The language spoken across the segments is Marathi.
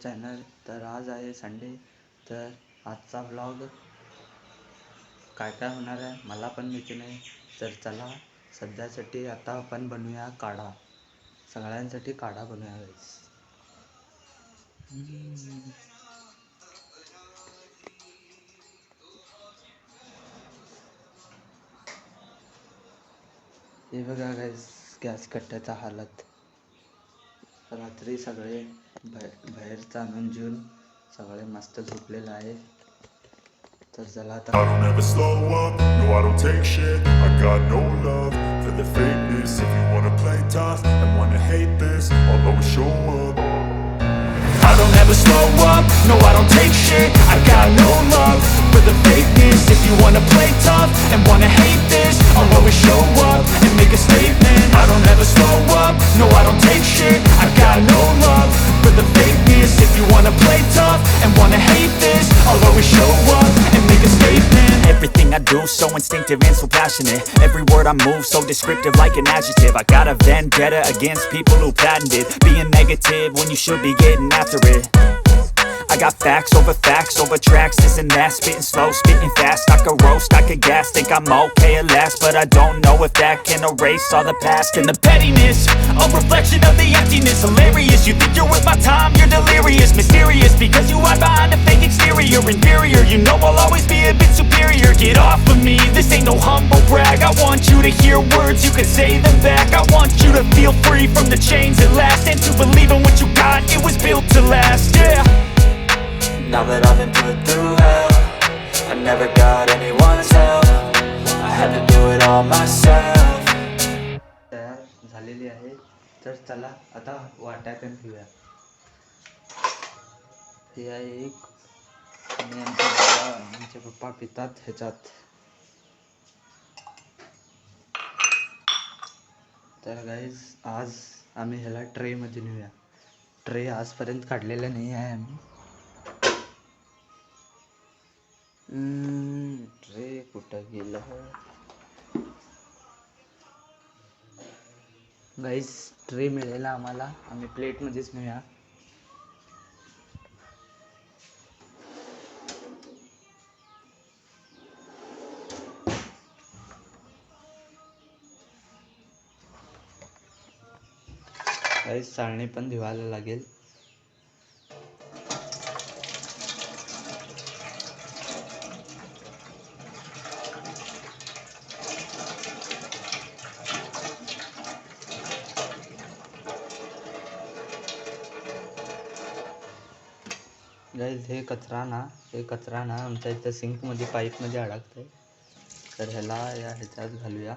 चॅनल. तर आज आहे संडे. तर आजचा व्लॉग काय काय होणार आहे मला पण माहिती नाही. तर चला सध्यासाठी आता आपण बनवूया काढा. सगळ्यांसाठी काढा बनवूया गाईस. हे बघा गाईस, गॅस कट्ट्याचा हालत. रात्री सगळे बाहेरचं आणून जेवून सगळे मस्त झोपलेलं आहे. तर चला आता I don't ever slow up, no I don't take shit. I got no love for the fakeness. If you wanna play tough and wanna hate this, I'll always show up. I don't ever slow up, no I don't take shit. I got no love for the fakeness. If you wanna play tough and wanna hate this, I'll always show up and make a statement. I don't ever slow up, no I don't take shit. I got no love for the fakeness. If you wanna play tough and wanna hate this, I'll always show up and make a statement. Everything I do so instinctive and so passionate. Every word I move so descriptive like an adjective. I got a vendetta against people who patented being negative when you should be getting after it. I got facts over tracks, this and that. Spitting slow, spitting fast. I could roast, I could gas. Think I'm okay at last, but I don't know if that can erase all the past. And the pettiness, a reflection of the emptiness. Hilarious, you think you're worth my time, you're delirious. Mysterious, because you hide behind a fake exterior. Inferior, you know I'll always be a bit superior. Get off of me, this ain't no humble brag. I want you to hear words, you can say them back. I want you to feel free from the chains at last, and to believe in what you got, it was built to last, yeah. Now that I've been put through hell, I never got anyone's help. I had to do it all myself. तयार झालेली आहे. तर चला आता वाट्यातून घेऊया. हे आहे एक, आणि आमचे पप्पा पितात ह्याच्यात. तर गाईज आज आम्ही ह्याला ट्रेमध्ये नेऊया. ट्रे आजपर्यंत काढलेला नाही आहे आम्ही. ट्रे कुठं गेलं गाईस. ट्रे मिळेल आम्हाला, आम्ही प्लेटमध्येच नेऊया. गाईस चाळणी पण धुवायला लागेल. गाईज हे कचरा ना आमच्या इथं सिंकमध्ये पाईपमध्ये अडकतंय. तर ह्याला ह्याच्यात घालूया.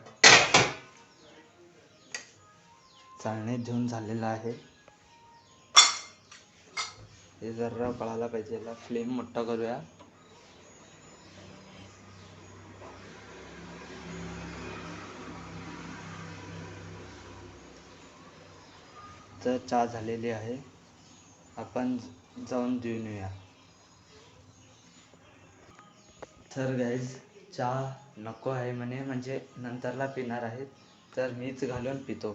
चाळणीत घेऊन झालेलं आहे. हे जरा कळायला पाहिजे. याला फ्लेम मोठा करूया. तर चहा झालेली आहे, आपण जाऊन देऊन येऊया. तर गाईज चहा नको आहे म्हणजे नंतरला पिणार आहेत. तर मीच घालून पितो.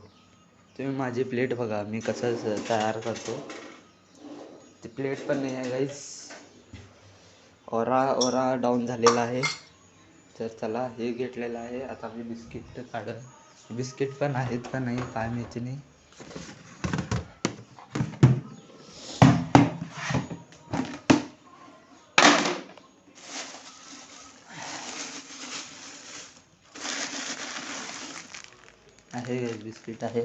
तुम्ही माझी प्लेट बघा मी कसं तयार करतो. ती प्लेट पण नाही आहे गाईज. ओरा डाऊन झालेला आहे. तर चला हे घेतलेलं आहे. आता मी बिस्किट बिस्किट पण आहेत का नाही काय माहिती नाही. आहे बिस्किट आहे.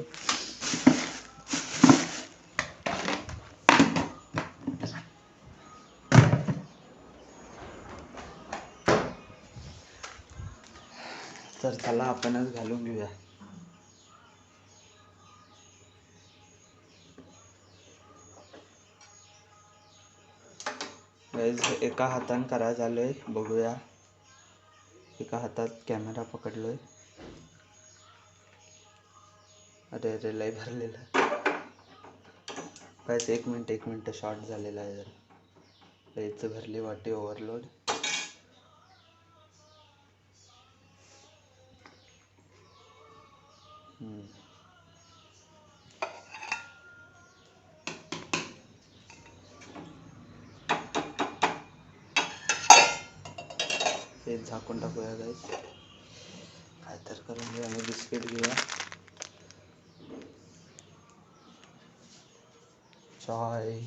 तर चला आपणच घालून घेऊया. गाईज एका हाताने करायला चाललोय, बघूया. एका हातात कॅमेरा पकडलोय. अरे लय भरलेलं. गाईज एक मिनिट शॉर्ट झालेला आहे जरा. लयच भरली वाटी ओव्हरलोड. हे झाकून टाकूया गाईस. काय तर करून घेऊया आणि बिस्किट घेऊया. चाय.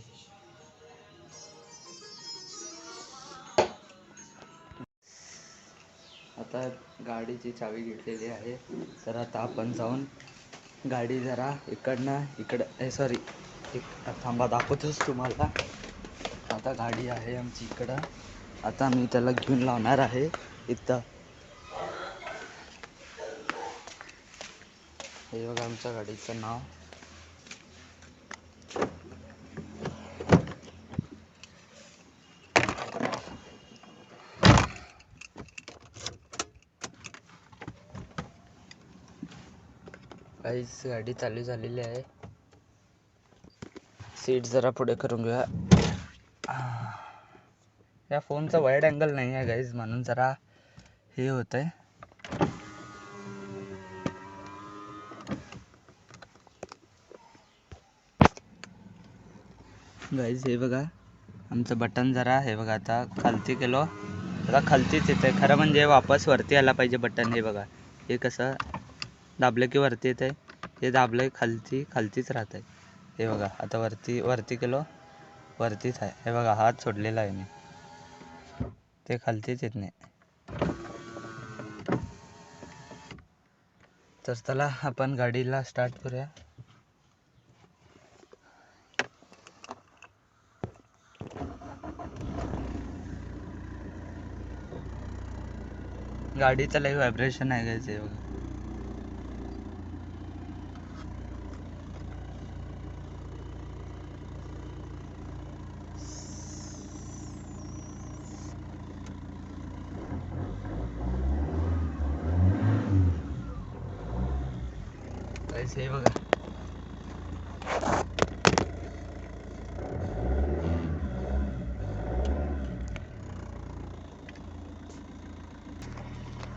आता गाडीची चावी घेतलेली आहे, तर आता आपण जाऊन गाडी जरा इकडं सॉरी थांबा दाखवतोच तुम्हाला. आता गाडी आहे आमची इकडं. आता मी त्याला घेऊन लावणार आहे इथं. हे बघा आमच्या गाडीचं नाव. काहीच गाडी चालू झालेली आहे. सीट जरा पुढे करून घेऊया. या फोनचा वाईड अँगल नाही आहे गाईज, म्हणून जरा हे होत आहे. गाईज हे बघा आमचं बटन जरा हे बघा आता खालती केलो, आता खालतीच येत आहे. खरं म्हणजे वापस वरती यायला पाहिजे बटन. हे बघा हे कसं दाबलं की वरती येत आहे, हे दाबलं खालतीच राहत आहे. हे बघा आता वरती केलो, वरतीच आहे. हे बघा हात सोडलेला आहे मी, ते खालतीच येत नाही. तर चला आपण गाडीला स्टार्ट करूया. गाडीचं लई व्हायब्रेशन आहे गाईज. हे बघा गाईज, हे बघा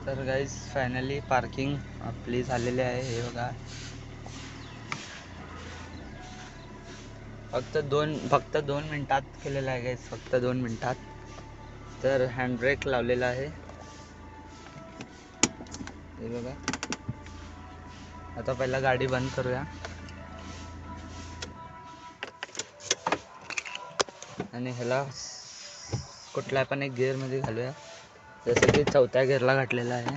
तर गाईज फायनली पार्किंग आपली झालेली आहे. हे बघा फक्त दोन मिनिटात केलेलं आहे गाईज, फक्त 2 मिनिटात. तर हँडब्रेक लावलेला आहे. हे बघा आता पहिला गाडी बंद करूया आणि ह्याला कुठल्या पण एक गिअरमध्ये घालूया, जसं की 4थ्या गिअरला घातलेला आहे.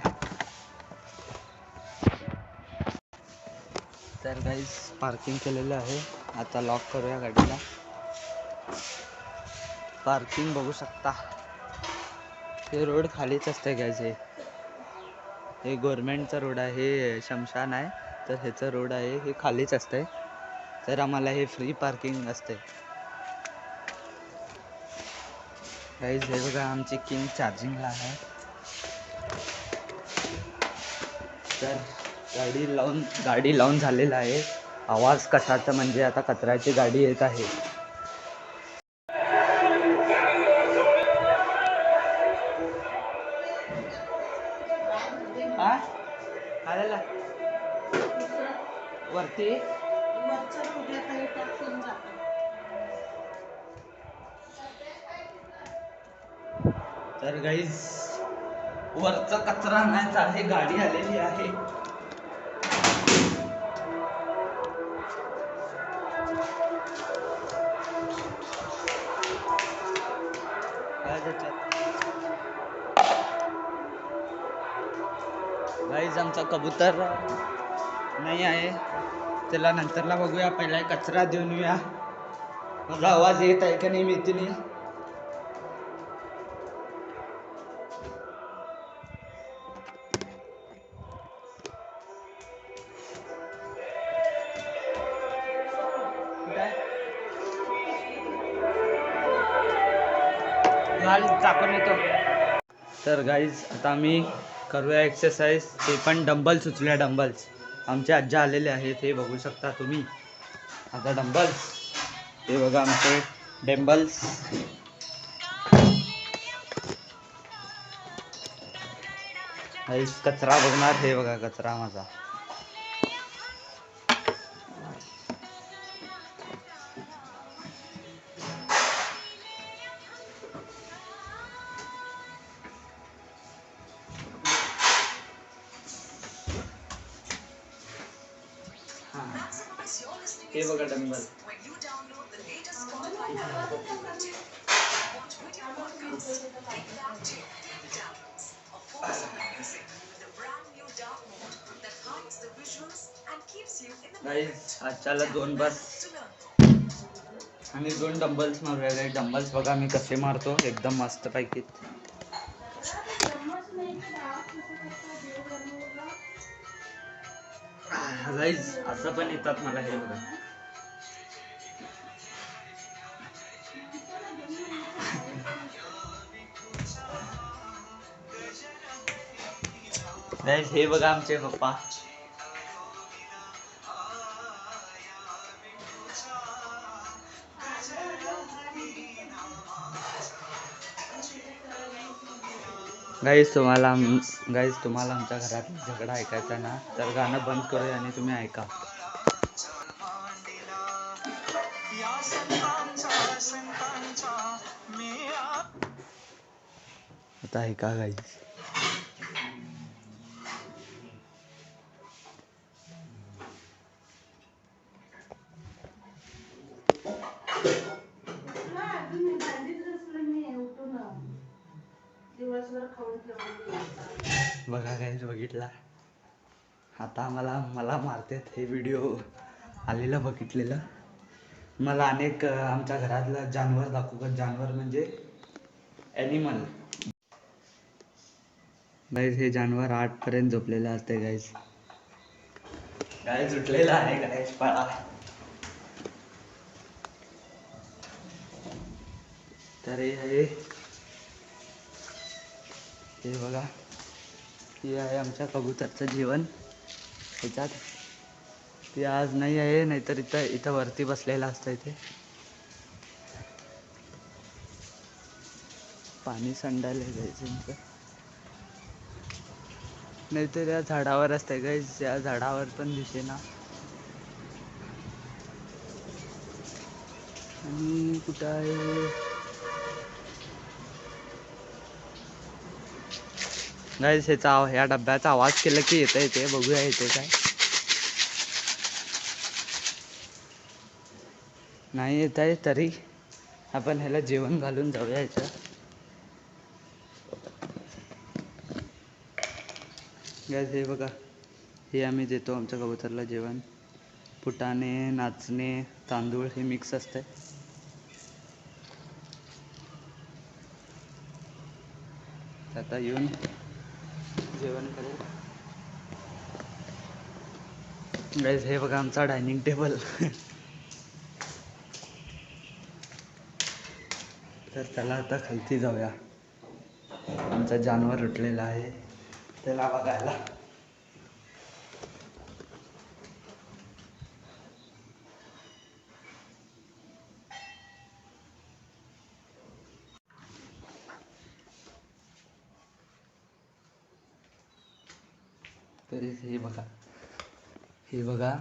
तर गाईज पार्किंग केलेलं आहे. आता लॉक करूया गाडीला. पार्किंग बघू शकता, हे रोड खालीच असते गाईज. हे गव्हर्मेंटचा रोड आहे, हे शमशान आहे तर ह्याचं रोड आहे, हे खालीच असते. तर आम्हाला हे फ्री पार्किंग असते गाईज. हे बघा आमची किंग चार्जिंगला आहे. तर गाडी लावून झालेला आहे. आवाज कशाचा म्हणजे आता कचऱ्याची गाडी येत आहे. आलेला वरती तर गाईज वरचा कचरा आणायचा आहे, गाडी आलेली आहे. गाईज आमचा कबूतर नाही आहे, त्याला नंतरला बघूया. पहिला कचरा देऊन येऊया. माझा आवाज येत आहे का नाही माहिती नाही. घाल चाकून येतो. तर गाईज आता आम्ही करूया एक्सरसाइज, ते पण डंबल्स उचलूया. डंबल्स आमचे आज्जा आलेले आहेत, हे बघू शकता तुम्ही. आता डंबल्स हे बघा आमचे डंबल्स. गाईज कचरा बघणार, हे बघा कचरा माझा. हे बघा डंबल. गाईस आजच्याला 2 बस आणि 2 डंबल्स मारूया. गाईस डंबल्स बघा मी कसे मारतो, एकदम मस्त पैकी. गाईस असं पण येतात मला, हे बघा. गाईस हे बघा आमचे पप्पा. गाईस तुम्हाला आमच्या घरात झगडा ऐकायचा ना, तर गाणं बंद करूया आणि तुम्ही ऐका. आता ऐका गाईस. बघा गाईस, बघितला आता मला मारतात. हे व्हिडिओ आलेला बघितलेलं. मला अनेक आमच्या घरातलं जानवर दाखवू का? जानवर म्हणजे ॲनिमल. गाईस हे जानवर 8 पर्यंत झोपलेलं असते. गाईस उठलेला आहे. गाईस पळा. तर हे बघा, हे आहे आमच्या कबूतरचं जेवण. ह्याच्यात ते आज नाही आहे, नाहीतर इथं वरती बसलेलं असतं. इथे पाणी सांडायला जायचं, नाहीतर या झाडावर असते. गाईस या झाडावर पण दिसेना. आणि कुठं आहे गाईस? या डब्याचा आवाज केला की येते. बघूया येते काय. नाही येत आहे, तरी आपण ह्याला जेवण घालून जाऊया. याचं गाईस हे बघा, हे आम्ही देतो आमच्या कबूतरला जेवण. फुटाणे, नाचणे, तांदूळ हे मिक्स असते. आता येऊन जेवण करेल. गाईस हे बघा आमचा डायनिंग टेबल. तर त्याला आता खालती जाऊया. आमचा जानवर उठलेला आहे, त्याला बघायला. तर हे बघा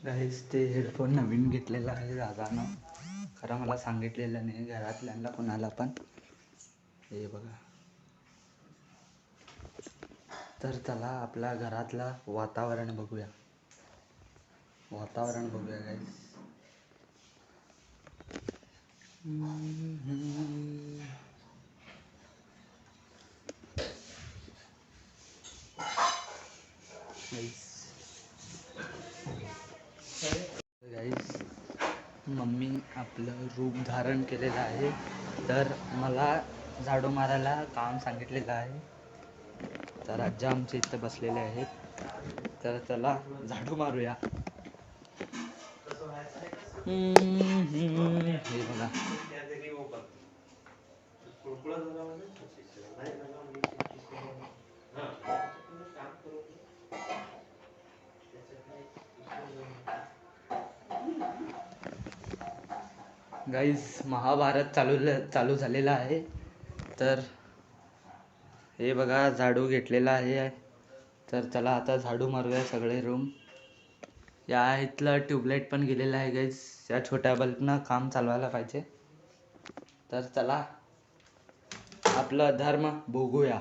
गाईस ते हेडफोन नवीन घेतलेला आहे दादानं. खरं मला सांगितलेलं नाही घरातल्यांना कोणाला पण. हे बघा. तर चला आपल्या घरातलं वातावरण बघूया. गाईस. गाईस मम्मी आपलं रूप धारण केलेलं आहे, तर मला झाडू मारायला काम सांगितलेलं आहे. तर आजी आमच्या इथं बसलेले आहेत. तर चला झाडू मारूया. हे बघा. गाईज महाभारत चालू झालेलं आहे. तर हे बघा झाडू घेतलेला आहे. तर चला आता झाडू मारूया सगळे रूम. या इथलं ट्यूबलाईट पण गेलेलं आहे गाईज. या छोट्या बल्बनं काम चालवायला पाहिजे. तर चला आपलं धर्म बघूया.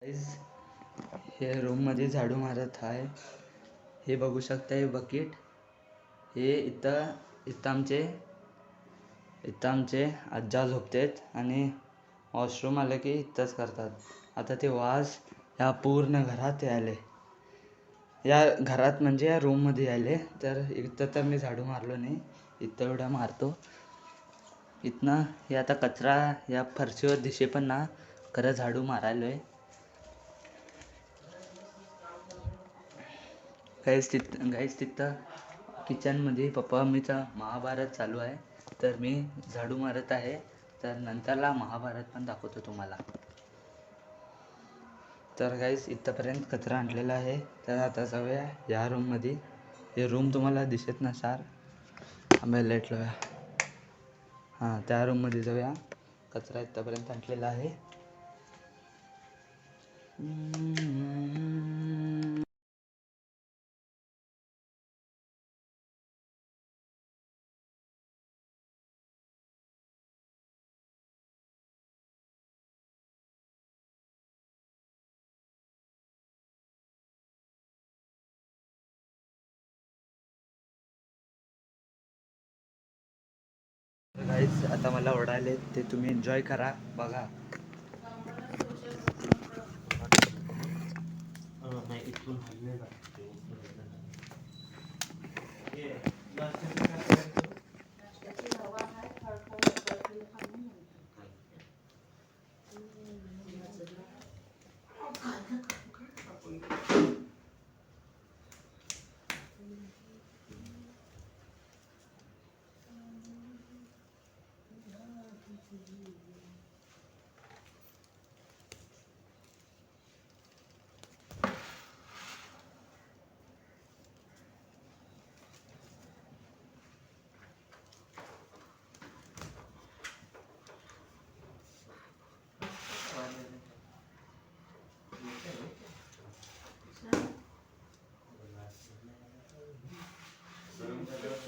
गाईज हे रूममध्ये झाडू मारत आहे. हे बघू शकता हे बकेट. हे इथं आमचे आज्जा झोपतात आणि वॉशरूम आलं की इथंच करतात. आता ते वास ह्या पूर्ण घरात यायले. या घरात म्हणजे या रूममध्ये यायले. तर इथं तर मी झाडू मारलो नाही, इथं एवढा मारतो. इथनं हे आता कचरा या फरशीवर दिसे पण ना, खरं झाडू मारायलो आहे. गाईस तिथं किचनमध्ये पप्पा मम्मीचा महाभारत चालू आहे. तर मी झाडू मारत आहे. तर नंतरला महाभारत पण दाखवतो तुम्हाला. तर गाईस इथंपर्यंत कचरा आणलेला आहे. तर आता जाऊया या रूममध्ये. हे रूम तुम्हाला दिसत नसणार. आम्ही लाईट लावूया. हां, त्या रूममध्ये जाऊया. कचरा इथंपर्यंत आणलेला आहे. गाईस आता मला ओढायले ते तुम्ही एन्जॉय करा, बघा.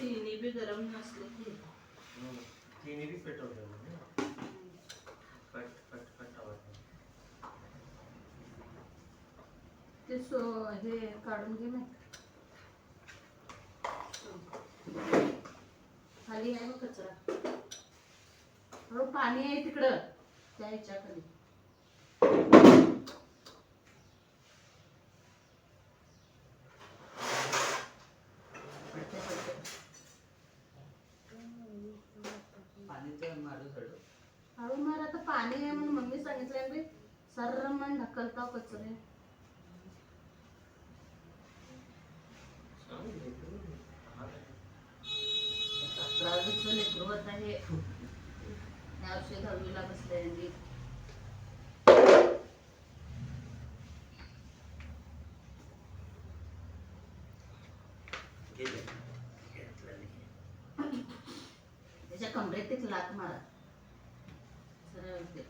चीनी भी गरम नसले की चीनी भी पेटवलं कट आवडतं ते हे काढून घे ना. खाली आहे बघ कचरा. हो पाणी आहे तिकडं त्या ह्याच्या खाली. हळू मार. आता पाणी आहे म्हणून मम्मी सांगितलं बी सर्र मन ढकलता कचरे. लेकरू होत आहे. या वर्षी 10वीला बसले. त्याच्या कमरेत एक लात मारा. सरळ होते.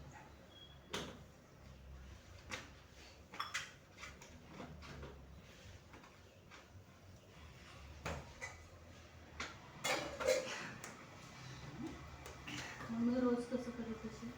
मम्मी रोज कसं करत असेल.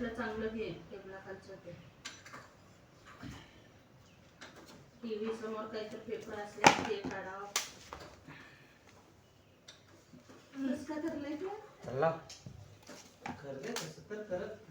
साईडला चांगलं घे टेबलाखालचं ते. टीव्ही समोर काहीतरी पेपर असले ते काढावं. कसं काय करलंय ते? चला खरं तसं तर करत